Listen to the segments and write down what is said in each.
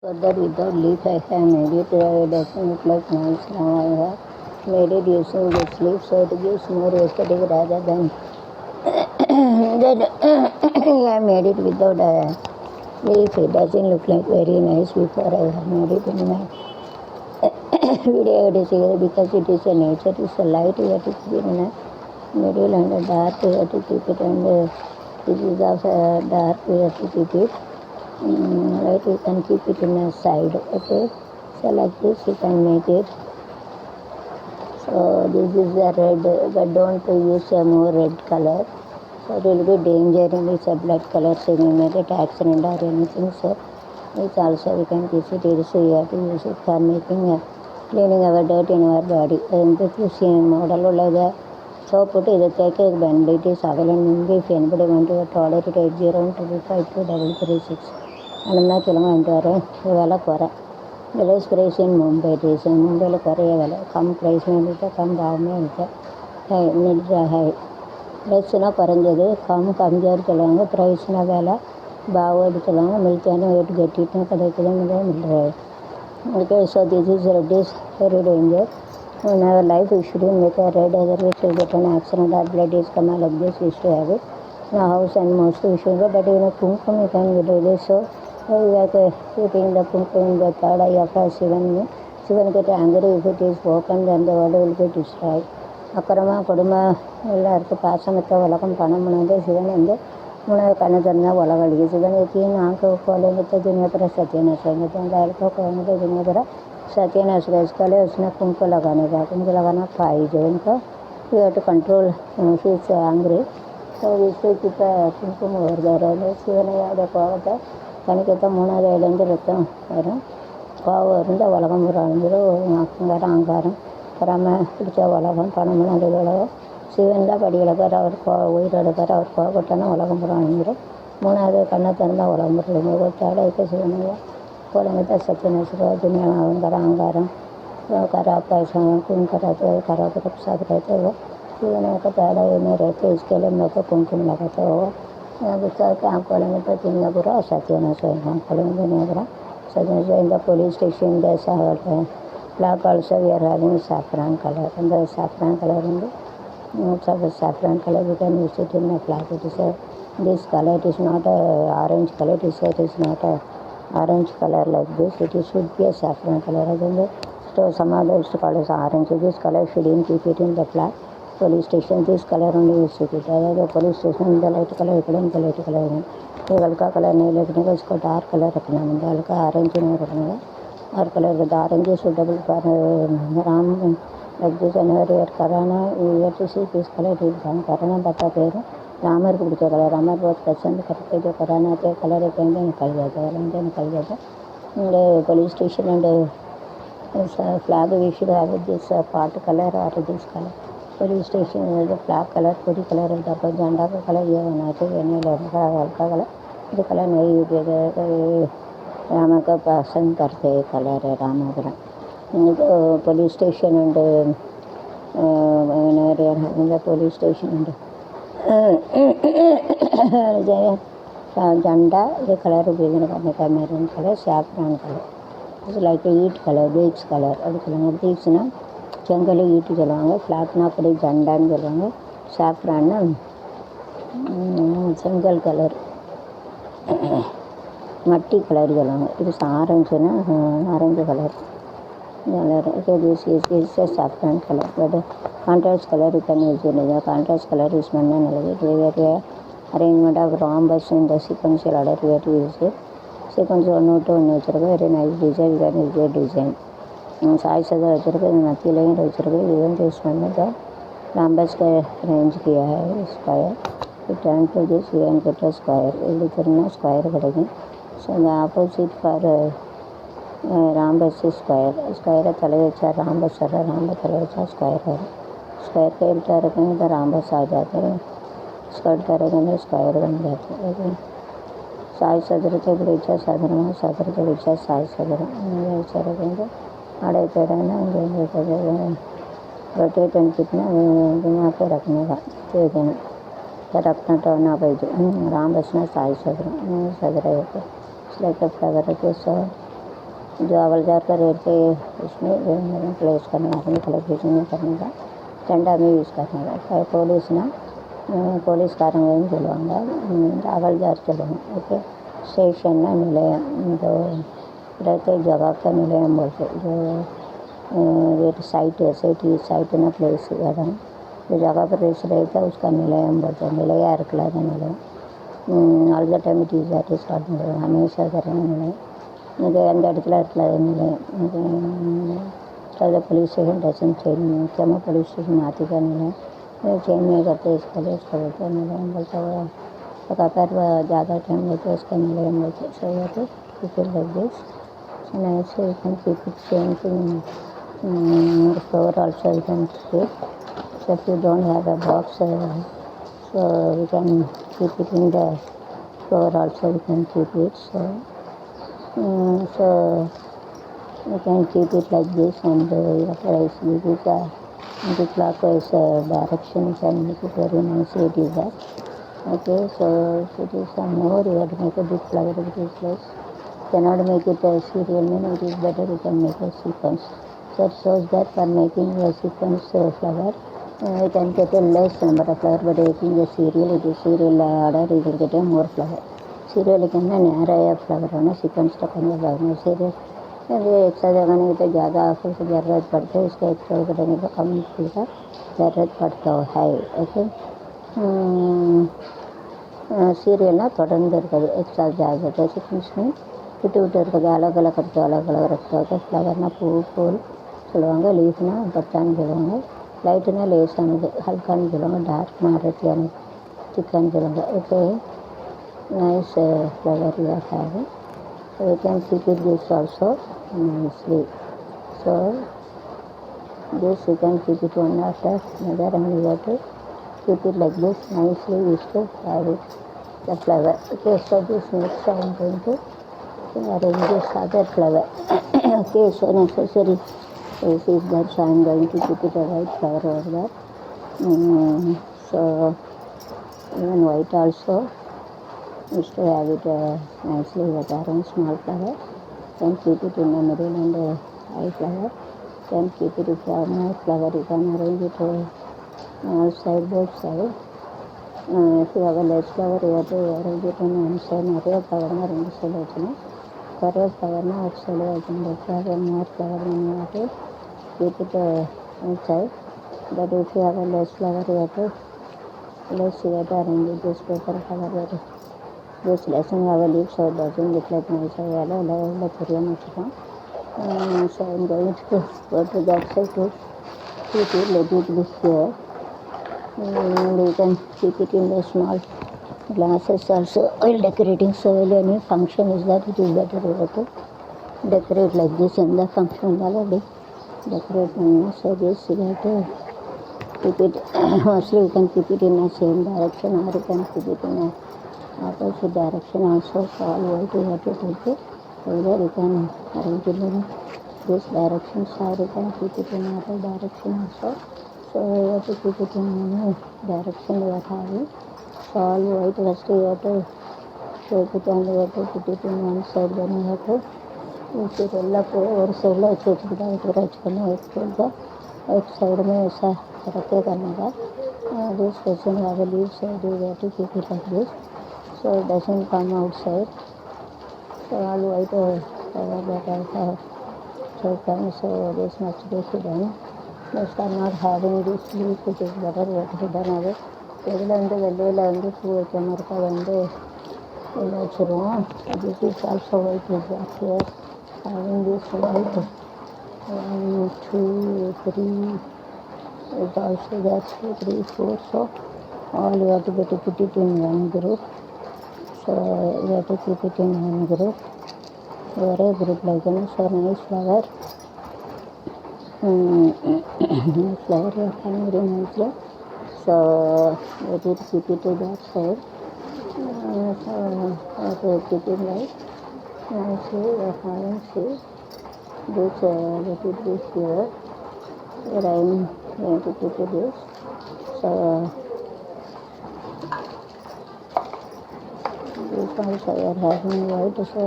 Further, without leaf, I have made it. It doesn't look like nice now. I have made it using this leaf, so it gives more aesthetic rather than that I made it without a leaf. It doesn't look like very nice before I have made it in my video. It is here because it is a nature. It is a light. We have to keep it in a middle and a dark. We have to keep it, and this is also dark. We have to keep it. Right, you can keep it in a side. Okay, so like this you can make it. So this is the red, but don't use a more red color, so it will be danger. And it's a blood color, so you may get accident or anything. So it's also we can use it here, so you have to use it for making cleaning our dirt in our body. And this is model ullada soap put ಇದಕ್ಕೆ ಬಂದು it is available. If anybody want to order it 80252356 ಅಣ್ಣ ಕೆಲವು ಅಂತಾರೆ ಇವೆಲ್ಲ ಕೊರೆ village price in Mumbai रेस मुंबई कोरे वाले कम प्राइस में मिलता है, कम भाव में मिलता है मिल रहा है. रेट्स ना परंजदे कम जोर चलाएंगे प्राइस ना वाला भाव चलाएंगे मिलते हैं वेट गट्टी इतना कदम मुझे मिल रहा है. Okay, so this is red is very danger. In our life we shouldn't make a red, otherwise we get an accident or blood is come like this. We should have it in our house and mostly we should go, but in a kumkum you can do this. So we are keeping the kumkum in the third eye of our Shivan get angry if it is open, then the world will be destroyed. ಅಕ್ರಮ ಕುಡುಮ ಎಲ್ಲರಿಗೂ ಪಾಸ ಮತ್ತು ಒಳಗಂ ಪಣ ಮುಣಂದೆ ಶಿವನ ಎಂದೆ ಮುಣ ಕಣದನ್ನ ಒಳಗಳಿಗೆ ಶಿವನಿಗೆ ನಾಲ್ಕು ಕೋಲೆ ಮತ್ತು दुनिया सत्यानाश होंगे दुनिया पर सत्यानाश का इसका लिए उसने कुंको लगाना पाई जो इनको you have to control his angry. So ವಿಶ್ವಕ್ಕಿಂತ ಕುಂಕುಮ ಹೊರದಾರೆ ಶಿವನ ಯಾವುದೇ ಕೋವತ್ತ ಕಣಿಕತ್ತ ಮೂಣಾದ ரத்தம் வரும் கோவம் இருந்தால் உலகம் புறாங்கிற அங்காரம் புறாம பிடிச்ச உலகம் பணம் அது உலகம் சிவன் தான் படி இழக்கார் அவர் உயிரிழக்கார் அவர் கோவப்பட்டானா உலகம் புறாங்கிற மூணாவது கண்ணை திறந்தால் உலகம் புறாங்க ஒத்தாட இருக்க சிவனையா கோலங்கத்த சத்தியநாசுர துணியா அங்காரம் करापायसा कुम कराते हो कराते साथ रहते हो शिवन का ताड़ा में रहते इसके लिए मैं तो कुमकुम लगाता हो गुस्सा के आँख खोलेंगे तो दुनिया बुरा सत्यानाश है आँख खोलेंगे दुनिया बुरा सत्यानाश इन द पुलिस स्टेशन जैसा होता है. Black also we are having saffron color and the saffron color in the saffron color we can use it in a flag. It is a this color, it is not a orange color, it is not a orange color like this, it should be a saffron color. So some others call it orange. This color shouldn't keep it in the flag. Police station this color only use it. The police station the light color the light color ये हल्का colour नहीं रखने का, इसको dark colour रखना है. हल्का orange नहीं रखने का और colour with orange suitable for Ram like this whenever you are कराना you have to see this color is done कराना बताते हैं. रामर को पिक्चर कलर रामर बहुत पसंद करते जो कराना तो कलर कहीं निकल जाता है. Police station and flag we should have this part color or this color. Police station में जो फ्लैग कलर पूरी कलर होता है झंडा का कलर ये होना चाहिए नहीं लोगों का हल्का कलर ये कलर नहीं राम का पसंद करते हैं कलर है राम वगैरह. Police station and police station and झंडा ये कलर उपयोग करने का maroon colour saffron colour it's like a eat colour beach colour अब चलेंगे बीच ना जंगली ईट जलाएंगे फ्लैग ना पड़े झंडा जलाएंगे सैफ्रॉन ना जंगल कलर मट्टी कलर जलाएंगे इट इज ऑरेंज ना orange colour so this is a saffron color but contrast color you can use it. The contrast color is arrangement of rhombus in the sequential order we have to use it. Sequence 1 to 1 வச்சிருக்க very nice design we can use the design. Size से वச்சிருக்க नत्ती line वச்சிருக்க even use பண்ணத rhombus का arrange किया है square to turn to this we can get a square இது திரும்ப square கிடைக்கும். so the opposite for rhombus is square तले वचा rhombus rhombus तले वचा square है square के उल्टा रखेंगे तो rhombus आ जाते हैं स्क्वायर करेंगे स्क्वायर बन जाते हैं. साइज सदरते बिचा सदरते बिचा साइज सदर विचारेंगे आड़े पेड़ना रोटेट एंड कितना यहाँ पे रखने का देना रखना तो ना भाई राम बसना साइज सदर सदर लाइक फ्लावर के सो जो अवल जार का रेट पे इसमें प्लेस करने आदमी कलेक्शन करने का झंडा में यूज़ करने का పోలీస్ కారంగా சொல்லுவாங்க अवल जार चलूँगा ओके स्टेशन निलयम जो रहते जगह का निलयम बोलते जो एक साइट साइट ना प्लेस है जो जगह पर रेस रहता है उसका निलयम बोलते हैं निलया निलयम all the time it is that is called निलयम हमेशा करेंगे निलयम मुझे அந்த இடத்துல இருக்கலாம் நிலையம் पुलिस स्टेशन डजन चेंज मुख्यमा पुलिस स्टेशन आती का निलयम चेंज नहीं करते इसका बोलते हैं निलयम बोलता हुआ लगातार ज़्यादा टाइम लेते उसका निलयम बोलते सही होते people like this so nice you can keep it changing floor also you can keep so if you don't have a box so we can keep it in the floor also we can keep it so you can keep it like this and otherwise this is anti-clockwise direction you can make it very nicely it is that okay so if it is some more you have to make a big flower with this place cannot make it a serial mean it is better you can make a sequence so it shows that for making a sequence flower you can get a less number of flower but making a serial it is serial order you will get a more flower serial के अंदर नया flower होना sequence का करने लगना serial ये extra जगह तो ज़्यादा फूल की ज़रूरत पड़ती है इसका एक्स्ट्रा करने का कम फूल का ज़रूरत पड़ता है ओके சீரியல்னா தொடர்ந்து இருக்குது எக்ஸ்ட்ரா ஜாகிரதை சீக்வன்ஸ் மீன் விட்டு விட்டு இருக்குது அலग अलग रखते फ्लावरना फूल சொல்லுவாங்க லீஃப்னா பட்டான்னு சொல்லுவாங்க லைட்டுனா லேசானது ஹல்கான்னு சொல்லுவாங்க டார்க் மாரட்டியான திக்கான்னு சொல்லுவாங்க okay nice flower you are having so you can keep it this also nicely so this you can keep it one after another and you have to keep it like this nicely you should have it the flower okay so this next I am going to arrange this other flower okay so necessary is that so I am going to keep it a white flower over there so even white also is to have it nicely with orange small flower then keep it in the middle and high flower then keep it if you have more flower you can arrange it all side both side if you have a less flower you have to arrange it on one side நிறைய flower ரெண்டு side வச்சுனா நிறைய flower ஒரு side வச்சுனா if you have more flower then you have to keep it inside but if you have a less flower you have to arrange it this paper flower this lesson have a leaf so it doesn't look like nice yellow தெரியாம வச்சுக்கோம் so I'm going to go to that side to keep it let it be here and you can keep it in the small glasses also while decorating so while any function is that it is better to decorate like this in the function already decorate so this you have to keep it mostly you can keep it in the same direction or you can keep it in a opposite direction also so all white you have to take it either you can arrange it in this direction or you can keep it in other direction also so you have to keep it in any direction you are having so all white first you have to take it and you have to put it in one side then you have to इसे रोला को और सोला वச்சுக்கிட்டா पूरा வச்சுக்கணும் एक side में ऐसा रखे करने का this person have a leaf so you have to keep it like this so it doesn't come outside so all white cover that I have taken so this must be hidden just are not having this leaf it is better what hidden அது இதில் வெள்ளையில் பூ வைக்க மாதிரி வந்து இதில் வச்சுருவோம் this is also white is here having this white 1 2 3 is also there 2 3 4 so all you have to put it in one group so you have to keep it in one group or a group like that so nice flower nice flower you are having very nicely so you have to keep it to that side so you have to keep it like nicely you are having see this let it be here where I am going to keep it this so this also you are having white so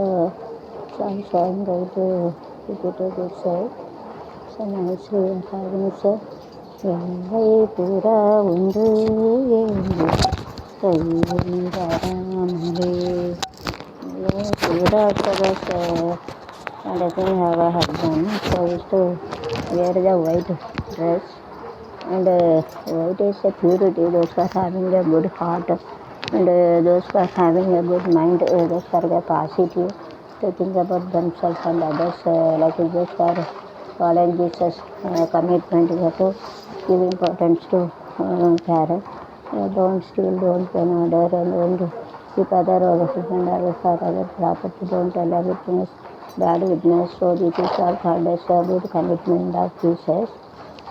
also I'm going to keep it a good side. So nicely we are having so வெள்ளை புறா ஒன்று ஏங்கி கையில் வராமலே புறா covers doesn't have a husband, so I used to wear the white dress. And white is a purity, those who are having a good heart, and those who are having a good mind, those who are positive to think about themselves and others, like those who are following Jesus commitment, you have to give importance to parents. Don't steal, don't murder, and don't keep other or husband or other property, don't tell everything is bad witness. So this is all called as a good commitment of Jesus.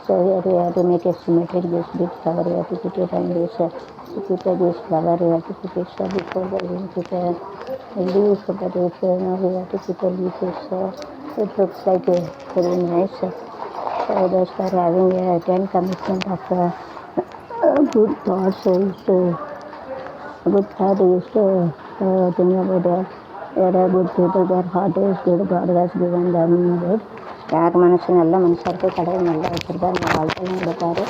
So here we have to make a symmetric this big flower, we have to put it on this, to prepare this flower, we have to put it before the we prepare a leaf, but if now we have to put a leaf, it looks like a very nice. So those are having a 10 commitment of good thoughts, good thought is to think about there are good people, their heart is good, God has given them good. யார் மனசு நல்ல மனுஷருக்கு கடவுள் நல்லா வச்சுருக்காரு, நம்ம வாழ்க்கையில் கொடுப்பாரு.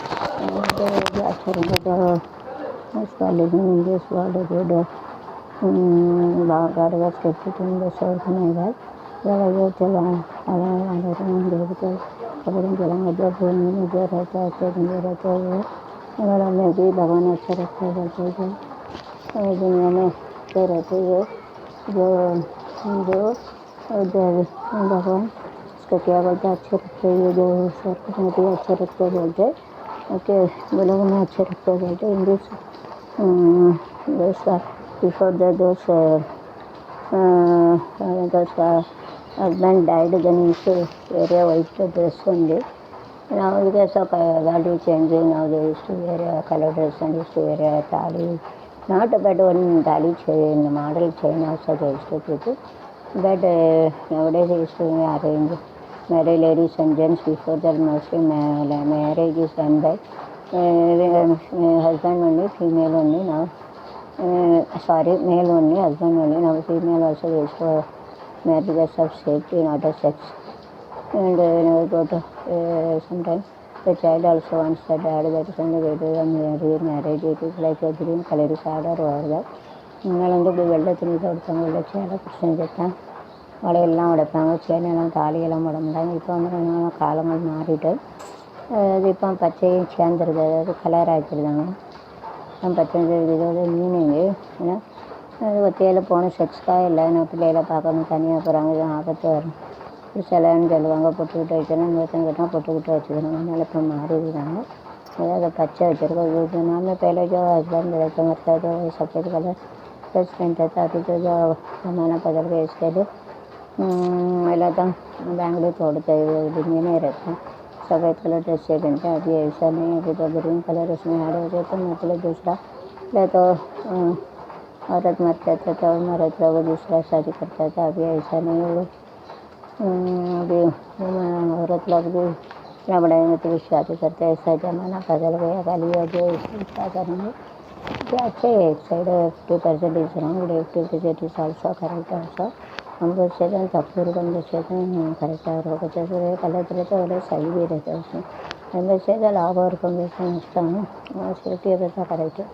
living in this world good. God was kept in the source of my life. में भी भगवान अच्छा रखता है, दुनिया में अच्छे रहते हैं जो भगवान उसका क्या बोलते हैं, अच्छे रखते हैं, जो सर्कस में भी अच्छे रखते बोलते, ओके बोलो में अच्छे रखते बोलते in this before those husband died, then he used to wear a white dress only. Now because of value changing, now they used to wear a color dress and used to wear a tali. Not but one tali chain, model chain also they used to put it. But nowadays they used to arrange married ladies and gents before that. Mostly marriage is done by husband only, female only now. Male only, husband only. Now female also they used to marry because of safety, not a sex. And never got sometimes the child also wants the dad, that is on the way to marriage. It is like a green color is order over that. நீங்கள் வந்து இப்படி வெள்ளை துணி தொடுத்தாங்க, வெள்ளை சேலை கிருஷ்ணன் சேர்த்தான், வலையெல்லாம் உடைப்பாங்க, சேனையெல்லாம் தாலியெல்லாம் போட மாட்டாங்க. இப்போ வந்து கொஞ்சம் காலங்கள் மாறிட்டு அது இப்போ பச்சையும் சேர்ந்துருது, அதாவது கலர் ஆக்கிடுதாங்க. பச்சை இதோட மீனிங்கு ஏன்னா அது ஒத்தையில் போன செக்ஸ்க்காக இல்லை, நான் பிள்ளைகளை பார்க்கணும், தனியாக போகிறாங்க, இது ஆபத்து வரும், சிலைன்னு சொல்லுவாங்க, பொட்டுக்கிட்டு வைக்கணும், இன்னொருத்தங்க கேட்டால் பொட்டுக்கிட்டு வச்சுக்கணும். அதனால் இப்போ மாறிடுறாங்க. அதாவது பச்சை வச்சுருக்கோம், நாம पहले जो हस्बैंड रहता मतलब जो सफ़ेद कलर ड्रेस पहनता था, अभी तो जो ज़माना बदल गया, इसके लिए पहले तो बैंगलोर तोड़ते दुनिया में रहते हैं, सफ़ेद कलर ड्रेस से पहनते हैं. अभी ऐसा नहीं, अभी तो ग्रीन कलर उसमें ऐड हो गया, तो मतलब दूसरा पहले तो औरत मरते थे तो मर्द वो दूसरा शादी करता था. अभी ऐसा नहीं होगा, अभी औरत लोग भी इतना बड़ा तो शादी करते हैं. ऐसा ज़माना बदल गया, खाली जो क्या करेंगे. क्या अच्छे एक side 50% is wrong, 50% is also correct also. हमको सेकंड तकफूर बंद सेकंड करेक्ट और होगा जैसे गलत रहता है, सही भी रहता है उसमें. हम से लाभ और कम समझता हूँ, सेफ्टी वैसा करेक्ट है.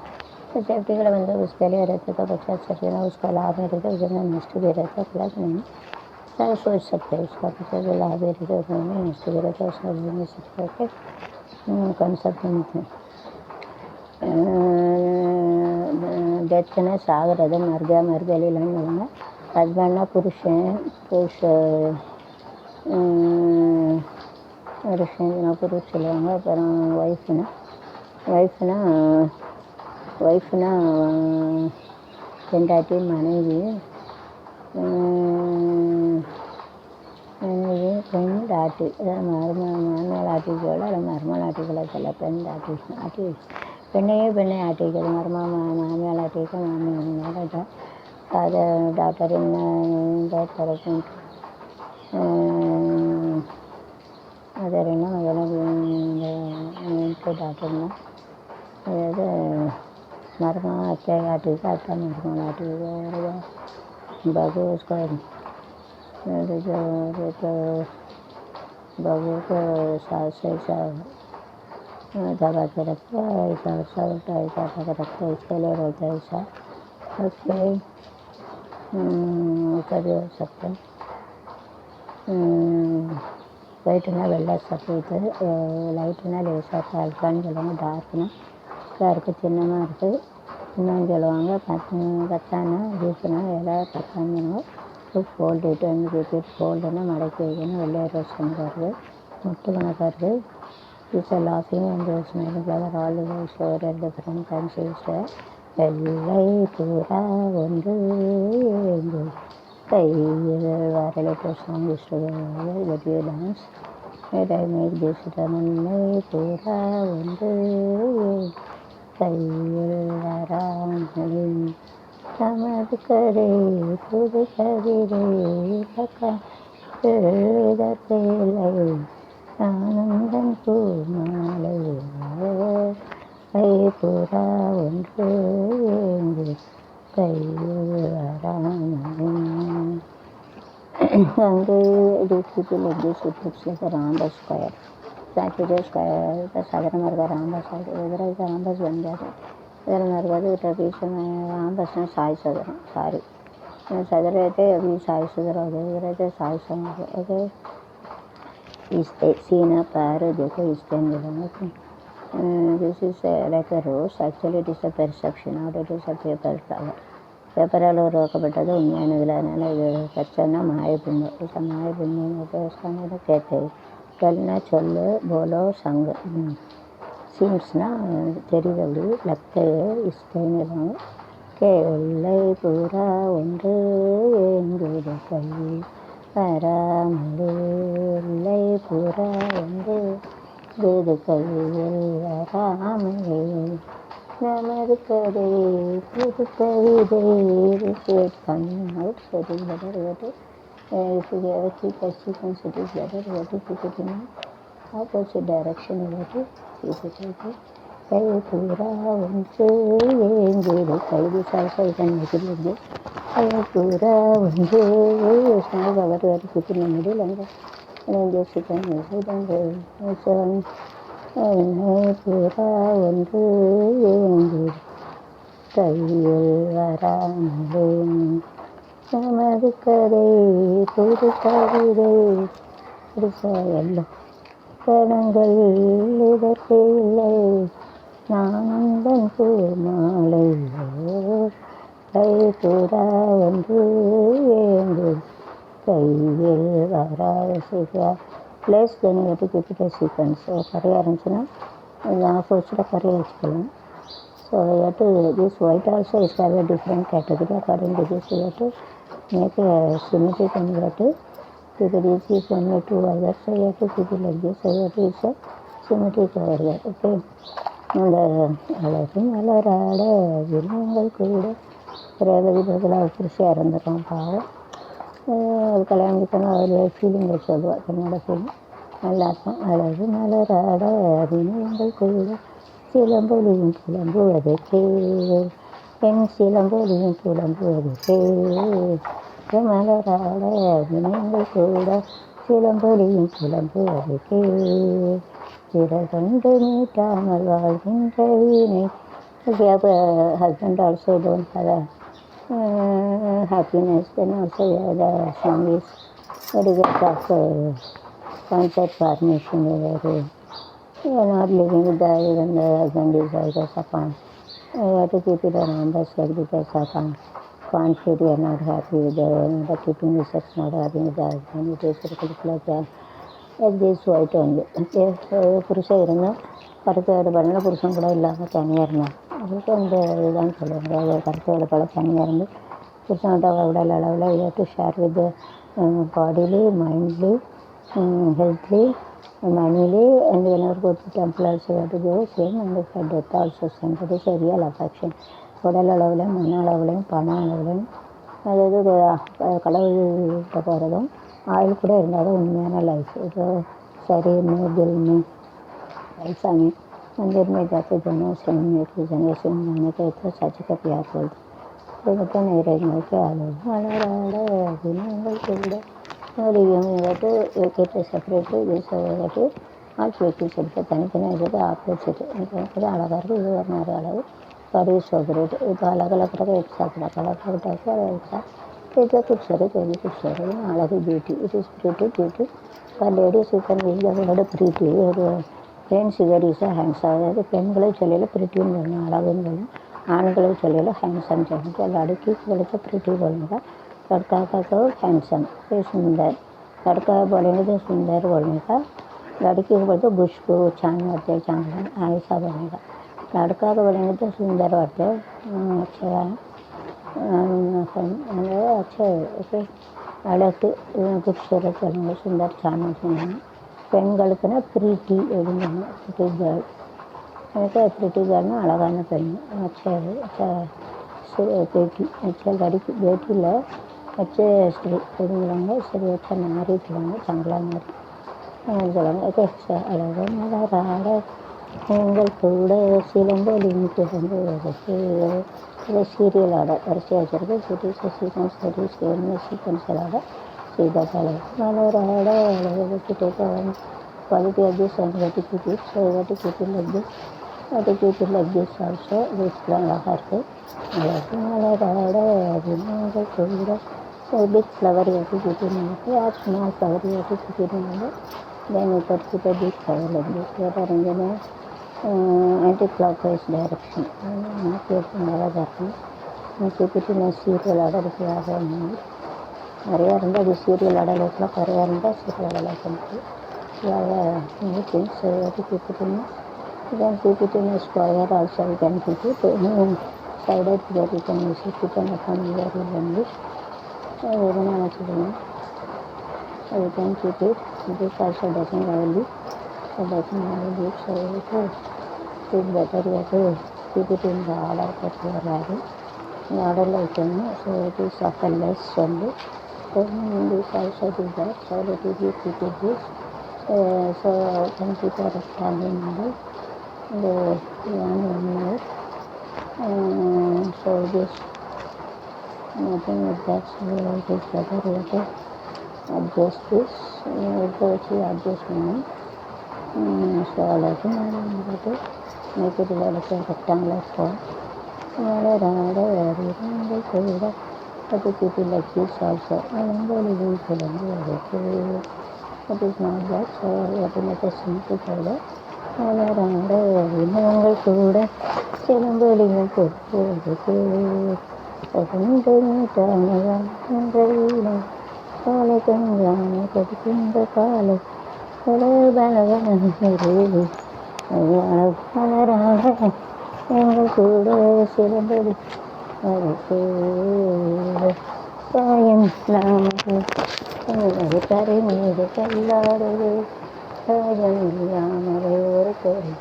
तो सेफ्टी का बंदा उसके लिए रहता तो बच्चा अच्छा ना, उसका लाभ नहीं रहता, उसमें नष्ट भी रहता, प्लस नहीं सारा सोच सकते हैं. उसका बच्चा जो लाभ भी रहता है उसमें नष्ट भी रहता है, उसका भी सकते हैं कंसेप्ट में डेथ सागरது மர்கலில் ஹஸ்பண்ட்னா புருஷன் சொல்லுவாங்க. அப்புறம் ஒய்ஃப்னா பெண்டாட்டி, மனைவி, பெண்டாட்டி, மாமனாட்டிக்கோட அல்ல மருமனாட்டிகளை சொல்ல பெண்டாட்டி பெண்ணை ஆட்டிக்கிறது, மாமியால் ஆட்டிக்க மாமியால் அதை டாக்டர் என்ன அதர் என்ன டாக்டர்னா அதாவது மரும அத்தை ஆட்டிக்க, அத்தை மருமகள் ஆட்டிக்க, बाकी उसका बबू को सास से ऐसा दबा के रखते हैं, ऐसा ऐसा उल्टा ऐसा दबा के रखते हैं, इसके लिए बोलते हैं ऐसा। उसके कर सकते हैं ವೈಟನ್ನ வெள்ளை சப்போட்டு லைட்டுனா லேசாக இருக்கான்னு சொல்லுவாங்க, டார்க்னா இருக்குது சின்னமாக இருக்குது இன்னும் சொல்லுவாங்க. பத்தானா ஜூஸ்னா இலை பத்தாங்கன்னா ஃபோல்டு இட்டு வந்து ரிப்பீட் ஃபோல்டுன்னா மடக்கி வைக்கணும். வெள்ளை ரோஸ் கணக்காக முட்டு கணக்காக இஸ் அ லாஃபிங் அண்ட் ரோஸ் மேலும் flower all sure and different times use வெள்ளை பூரா ஒன்று கையில் வரலை song use but you dance I make this வெள்ளை பூரா ஒன்று கையில் வராமலே நமது கதை புது கவிதை எழுதப்பில்லை ஆனந்தன் பூமாலை புறா ஒன்று ஏங்கு கையில் வராமலே அங்கே people like this, it looks like a rhombus square. Saturday square, the southern marga rhombus side, whether is a rhombus bन जाता है, इधर marga जो tradition है rhombus में साइज सदर सारी सदर रहते अभी साइज सदर हो गए, इधर रहते साइज सदर ओके इस सीना पैर देखो इस टाइम देखो this is like a rose, actually it is a perception, or it is a paper flower. பேப்பரால் உருவாக்கப்பட்டது உண்மையானதில், அதனால் இது பச்சைன்னா மாயபிம்பம். மாயபிம்பம் கேட்டை கல்னா சொல்லு போலோ சங்கு சீம்ஸ்னா தெரியுது அப்படி லத்தையே இஸ்டைன்னு வெள்ளை பூரா ஒன்று எங்குது கை வராமலே வெள்ளை பூரா ஒன்று வேது கையில் வராமலே நமது கதை புது கவிதை ரிசேட் பண்ணால் சரி better what if you ever keep a sequence it is better what if you put in opposite direction what if it is கை பூரா ஒன்று ஏங்குது கைது சாய்தான் இருக்கிறது கை பூரா ஒன்று சாய் அவர் வரைக்கும் இந்த முடியல அங்கே சிக்கன் பூரா ஒன்று ஏங்கு கையில் வராமலே நமது கதை புது கவிதை எல்லாம் கணங்கள் இதற்கு இல்லை நானந்தன் பூமாலை கை பூரா ஒன்று ஏங்கு கையில் வராத ப்ளஸ் தென் எட்டு கிட்ட சீக்வன்ஸ் கரையாக இருந்துச்சுன்னா ஆப்போசிட்டாக கரையை வச்சுக்கலாம். ஸோ எட்டு this white also is have a different category according to this you have to make a symmetric convert if it is only two others so you have to keep it like this so that is a symmetric over there okay. அந்த அழகு மலராட விரும்பங்கள் கூட ரேவதி பதிலாக புருஷாக இருந்துடும் பாவம் அது கல்யாணம் பண்ணால் அதில் feeling சொல்லுவாள் என்னோட ஃபீலிங் நல்லாயிருக்கும். அழகு மலராட விரும்பங்கள் கூட சிலம்பொலியும் புலம்புவதற்கே என் சிலம்பொலியும் புலம்புவதற்கே மலராட விரும்பங்கள் கூட சிலம்பொலியும் புலம்புவதற்கே பிறகொண்டு நீட்டாமல் வாழ்கின்ற வீணை husband also don't have happiness then also the song is very good of concept formation where you are not living with the even the husband is also upon you have to keep it around us like because upon conflict you are not happy with the keeping the sex not happy with the husband it is like this white only புருஷன் இருந்தால் கருத்து வேறுபாடுனா புருஷன் கூட இல்லாமல் தனியாக இருந்தான் அதுக்கு அந்த இதுதான் சொல்லுவாங்க அது கருத்து வேறுபாடு தனியாக இருந்து புருஷன்கிட்ட உடல் அளவில் you have to share with bodily mindly healthly moneyly and whenever go to temple also you have to go same and for death also same that is a real affection உடல் அளவுலையும் மன அளவுலையும் பண அளவுலையும் அதாவது கடவுள்கிட்ட போகிறதும் ஆயுள் கூட இருந்தாலும் உண்மையான லைஃப் இது சரி தில்மி ऐसा में मंदिर में जाते दोनों से जने से माने के तो सच का प्यार बोलते तो नहीं रहेंगे क्या हाल है living இல்லாட்டி வைக்கிட்டு செப்பரேட்டு இது இல்லாட்டி ஆர்ச் வைக்கிட்டு எடுத்து தனித்தனியாக வச்சுட்டு ஆஃப் வச்சுட்டு இது அழகாக இருக்குது. இது ஒரு மாதிரி அளவு கறி செப்பரேட் இப்போ अलग अलग तरह का एक साथ रखा रखा रखा रखा इसे खूबसूरत है खूबसूरत अलग beauty it is beauty for ladies you can use the word pretty friends இவர் இஸ் ஹேண்ட்ஸ் அதாவது பெண்களை சொல்லல பிரிட்டின்னு சொல்லணும் அழகுன்னு சொல்லணும் ஆண்களை சொல்லல हैंडसम சொல்லணும் लड़की को बोले तो प्रीटी बोलने का लड़का का तो हैंडसम ये सुंदर लड़का बोलेंगे तो सुंदर बोलने का लड़की को बोलते खुशबू चांद बढ़ते चांद ऐसा बोलने का लड़का को बोलेंगे तो सुंदर बढ़ते अच्छा अच्छा ओके அழகு खूबसूरत சொல்லுங்க சுந்தர் சாணம் சொன்னாங்க பெண்களுக்குன்னா ப்ரீட்டி அப்படிங்க ப்ரிட்டி கேர்ள் எனக்கு ப்ரிட்டி கேர்ள்னா அழகான பெண் சரி பேட்டி अच्छा लड़की बेटी இல்லை अच्छे स्त्री அப்படிங்கிறாங்க சரி अच्छा नारी சொல்லுவாங்க சங்கலா नारी சொல்லுவாங்க ஓகே அழகு மலராட நீங்கள் கூட சிலம்பொலிக்கு வந்து இது சீரியலோட வரிசையாக வச்சுருக்கு சீரீஸ் என்ன சீக்வன்ஸலோட செய்தால் மலராட அழகிட்டு quality of this and what to keep it so what to keep it like this what to keep it like this also this அழகாக இருக்குது அழகு மலராட நீங்கள் கூட big flower you have to keep it or small flower you have to keep it then you put a big flower like this you are arranging anti-clockwise direction அழகாக இருக்கும் keep serial அடர்த்தியாக நிறையா இருந்தால் அது சீரியல் அடலுக்குலாம் குறையா இருந்தால் serial அடலாக பண்ணுறது meetings so you have to keep it in you can keep it in a square also you can keep it sided where you can use it you can open where you can use எதுனா வச்சுக்கணும் you can keep it this also doesn't oily so doesn't oily so it better you have to keep it in the order that you are having in order like so it is of a less only then this also do that so that if you keep it this so can keep a rectangle model the one here so this nothing like that so it is better you have to adjust this adjustment so like make it like a rectangular form மலராட அறிங்கள் கூட அது keep it like this also living சொல்லுங்க அதுக்கு it is not that so what is a simple கூட மலராட அறிங்கள் கூட சிலம்பொலிகள் கொடுப்பதுக்கு காலை கஞ்சான கடுக்கின்ற காலை மலராட எங்கள் கூட சிறந்தது அதுக்கு சாயம் இல்லாமல் கரை மீது கல்லாடுது சாயம் இல்லாமல் ஒரு கரை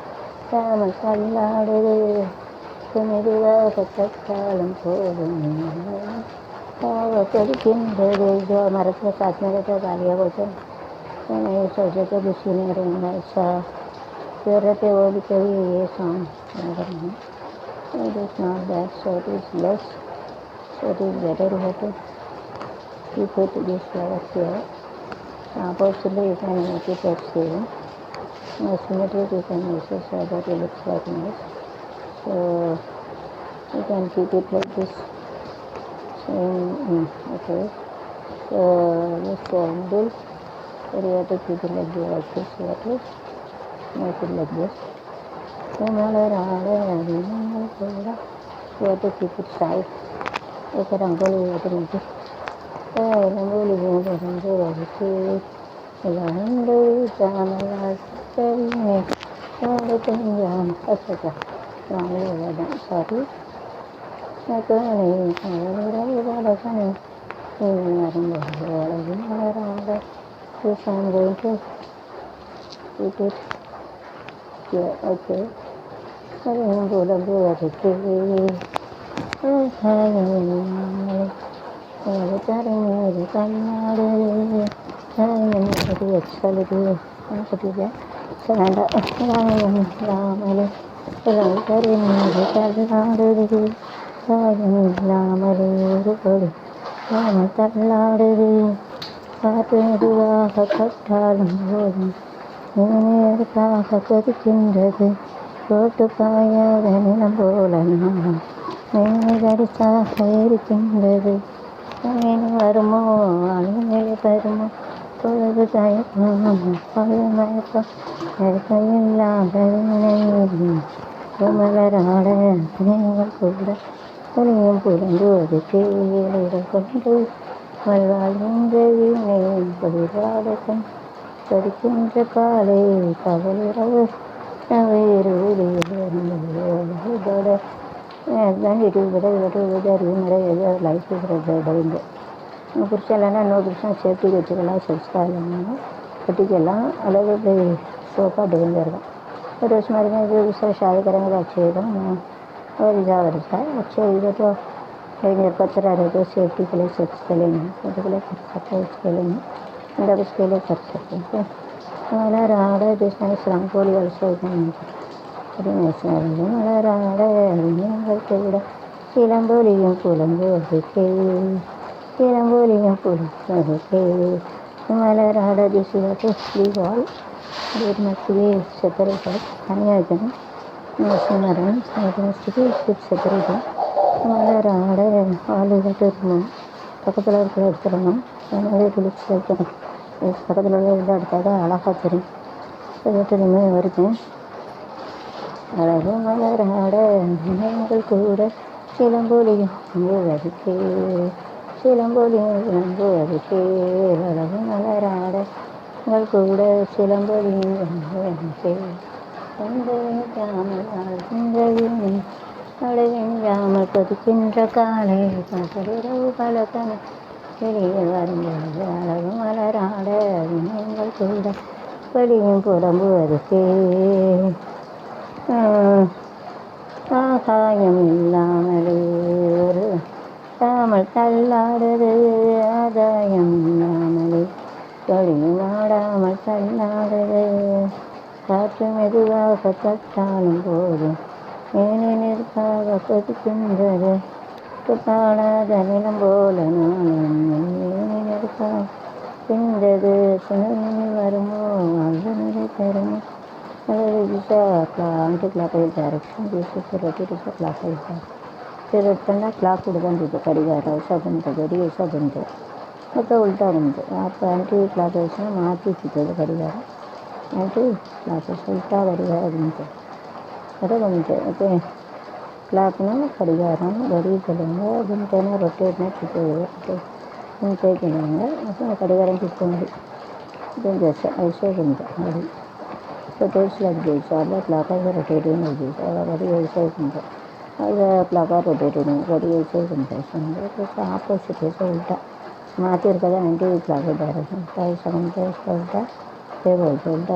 சாம கல்லாடுது மெதுவாக கற்றாலும் போதும் கொடுக்கின்றது மரத்தில் காத்தினத்தை காலியாக போட்டு सोचे खुशी नहीं रहना ऐसा जरूरत है वो भी कभी ये song it is not that so it is less so it is better you have to keep it this flower here oppositely you can make it at same symmetric you can use it so that it looks like nice so you can keep it like this same okay so this handle so you have to keep it like this you have to make it like this மலராட அறிங்கள் கூட you have to keep it side एक रंगोली रंगोली रंगोली रंगोली அதுக்கு रंगोली जामलाल में सारे पंजाब अच्छा रामले sorry मैं कहने मलराட कने मलराड this I'm going to keep it here okay rangoli அதுக்கு கருமேறு கண்ணாடு எக்ஸலுக்கு ராமலே கருமேறு கண்ணாடுது சாயம் இல்லாமல் ஒரு கொடி ராம தள்ளாடுது காற்று மெதுவாக பட்டாலும் போதும் நெருப்பாக கொதிக்கின்றது. ரோட்டு பாயாத நிலம் போல நானும் தரிசாக இருக்கின்றது. வருமோ அழுநிலை வருமோ பொழுது தயக்கம் பழு மயக்கம் இல்லாத மலராட துணைகள் கூட துணியும் புரிந்து கீழே கொண்டு மல்வாழ்கின்ற வீணை பொருளாடகம் படிக்கின்ற காலை பகலிரவு வேறு லைஃப் இருக்கிறது. புருஷன் இல்லைன்னா இன்னொரு புருஷன் சேஃப்டி வச்சுக்கலாம், செக்ஸ்டாக இல்லைன்னா कटिकेला अलग सोफा डेंजर और उसमें जो शादी करेंगे तो अच्छे और जा वर्षा अच्छे इधर तो डेंजर पत्थर रहे तो सेफ्टी के लिए सेक्स के लिए नहीं सेफ्टी के लिए कर सकते हैं, उसके लिए नहीं मतलब उसके लिए कर सकते हैं. हमारा राड़ा जिसमें श्रम को also ഇളമ്പോലിയും പുലമ്പോലിയും മലരാട ദിശയിലോട്ട് സ്ലീവാൾ മത്തിരി സെപ്പറേറ്റ് തനിയാക്കണം മരം സ്ഥിതി செப்பரேட்டும் மலராட ஆளுகிட்டு இருக்கணும். பக்கத்தில் இருக்கிற எடுத்துடணும். அதனால குளிச்சு வைக்கணும். பக்கத்தில் உள்ள இருந்து எடுத்தால் தான் அழகாக தெரியும். எடுத்துமே வருது அழகு மலராட நீங்கள் கூட சிலம்பொலியும் வருகே சிலம்பொலியும் வருகே அழகு மலராட நீங்கள் கூட சிலம்பொலியும் வருகே அழகெஞ்சாமல் கொதிக்கின்ற காலை பகலிரவு பழக்கன வெளியே வரும்போது அழகு மலராட நீங்கள் கூட வெளியும் புலம்புவதற்கே ஆகாயம் இல்லாமலே ஒரு தாமல் தள்ளாடுது ஆதாயம் இல்லாமலே வெளியும் ஆடாமல் தள்ளாடுது காற்று மெதுவாக தட்டாலும் போதும் ஏனெனிற்காக கொதிக்கின்றது காணாத நிலம் போல நானும் ஏனெனிற்காக பின்றது சுனமி வருமோ அந்த நிலை தருமோ आंटी क्लाक डायरेक्शन रोटी क्लाक फिर क्लाक बंदी कड़गार ऐसा बनता गड़ी ऐसा बनते मतलब उल्टा बनते आप आंटी क्लाक वैसा माती कड़गार आंटी क्लाक उल्टा कड़गार बनते अरे बनते ओके क्लाक कड़गार गड़ी चलेंगे बनते रोटेट बनते चलेंगे कड़गार चुपी जैसे ऐसे बनते गड़ी rotates like this or the clock is rotating like this or very also clock are rotating very also so it's opposite is ulta माती इरकदा aunty clock direction 5 7 ulta table ulta